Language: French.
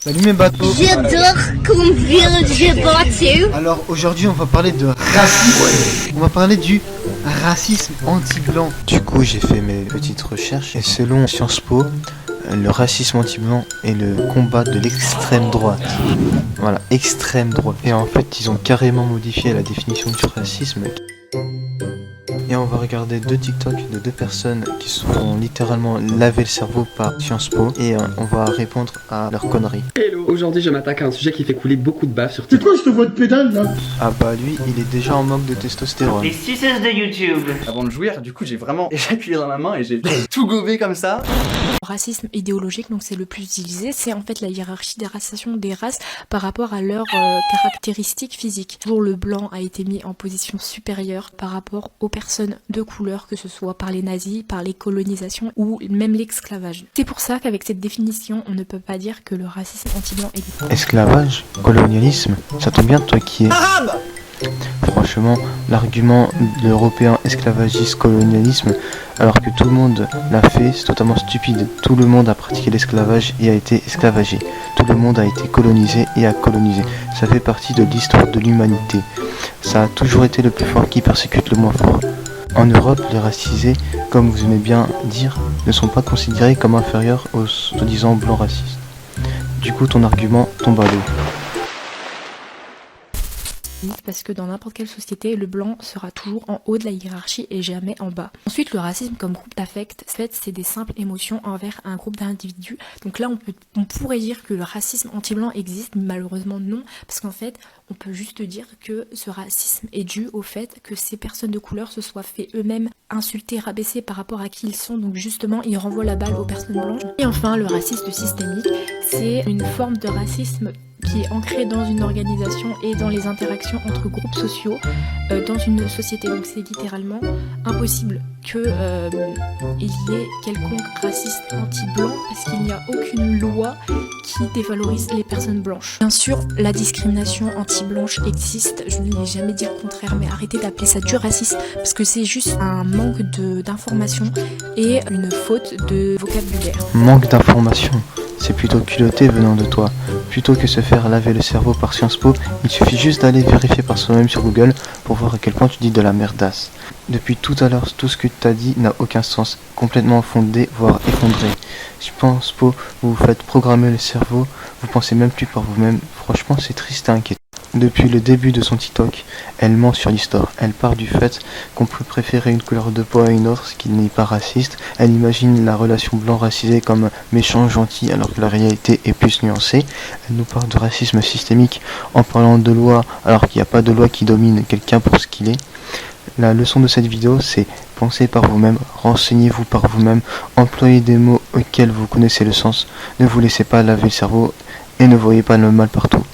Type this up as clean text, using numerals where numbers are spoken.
Salut mes bateaux. J'adore conduire le bateau. Alors aujourd'hui on va parler de racisme. On va parler du racisme anti-blanc. Du coup j'ai fait mes petites recherches et selon Sciences Po, le racisme anti-blanc est le combat de l'extrême droite. Voilà, extrême droite. Et en fait ils ont carrément modifié la définition du racisme. Et on va regarder deux TikTok de deux personnes qui se font littéralement laver le cerveau par Sciences Po et on va répondre à leurs conneries. Hello, aujourd'hui je m'attaque à un sujet qui fait couler beaucoup de bave sur C'est TikTok. quoi cette voix de pédale là? Ah bah lui il est déjà en manque de testostérone. Les suceuses de YouTube. Avant de jouir, du coup j'ai vraiment éjaculé dans ma main et j'ai tout gobé comme ça. Racisme idéologique, donc c'est le plus utilisé, c'est en fait la hiérarchisation des races par rapport à leurs caractéristiques physiques. Toujours le blanc a été mis en position supérieure par rapport aux personnes de couleur, que ce soit par les nazis, par les colonisations ou même l'esclavage. C'est pour ça qu'avec cette définition, on ne peut pas dire que le racisme anti-blanc existe. Esclavage, colonialisme, ça tombe bien toi qui es arabe. Franchement, l'argument de l'européen esclavagiste colonialisme, alors que tout le monde l'a fait, c'est totalement stupide. Tout le monde a pratiqué l'esclavage et a été esclavagé. Tout le monde a été colonisé et a colonisé. Ça fait partie de l'histoire de l'humanité. Ça a toujours été le plus fort qui persécute le moins fort. En Europe, les racisés, comme vous aimez bien dire, ne sont pas considérés comme inférieurs aux soi-disant blancs racistes. Du coup, ton argument tombe à l'eau. Parce que dans n'importe quelle société, le blanc sera toujours en haut de la hiérarchie et jamais en bas. Ensuite, le racisme comme groupe d'affect, en fait, c'est des simples émotions envers un groupe d'individus. Donc là, on pourrait dire que le racisme anti-blanc existe, mais malheureusement non, parce qu'en fait, on peut juste dire que ce racisme est dû au fait que ces personnes de couleur se soient fait eux-mêmes insulter, rabaisser par rapport à qui ils sont, donc justement, ils renvoient la balle aux personnes blanches. Et enfin, le racisme systémique, c'est une forme de racisme qui est ancré dans une organisation et dans les interactions entre groupes sociaux dans une société. Donc c'est littéralement impossible qu'il y ait quelconque raciste anti-blanc parce qu'il n'y a aucune loi qui dévalorise les personnes blanches. Bien sûr, la discrimination anti-blanche existe, je ne l'ai jamais dit le contraire, mais arrêtez d'appeler ça du racisme parce que c'est juste un manque d'information et une faute de vocabulaire. Manque d'information, c'est plutôt culotté venant de toi. Plutôt que se faire laver le cerveau par Sciences Po, il suffit juste d'aller vérifier par soi-même sur Google pour voir à quel point tu dis de la merdasse. Depuis tout à l'heure, tout ce que tu as dit n'a aucun sens, complètement fondé, voire effondré. Sciences Po, vous vous faites programmer le cerveau, vous pensez même plus par vous-même, franchement c'est triste et inquiétant. Depuis le début de son TikTok, elle ment sur l'histoire. Elle part du fait qu'on peut préférer une couleur de peau à une autre, ce qui n'est pas raciste. Elle imagine la relation blanc-racisé comme méchant gentil alors que la réalité est plus nuancée. Elle nous parle de racisme systémique en parlant de loi alors qu'il n'y a pas de loi qui domine quelqu'un pour ce qu'il est. La leçon de cette vidéo, c'est pensez par vous-même, renseignez-vous par vous-même, employez des mots auxquels vous connaissez le sens, ne vous laissez pas laver le cerveau et ne voyez pas le mal partout.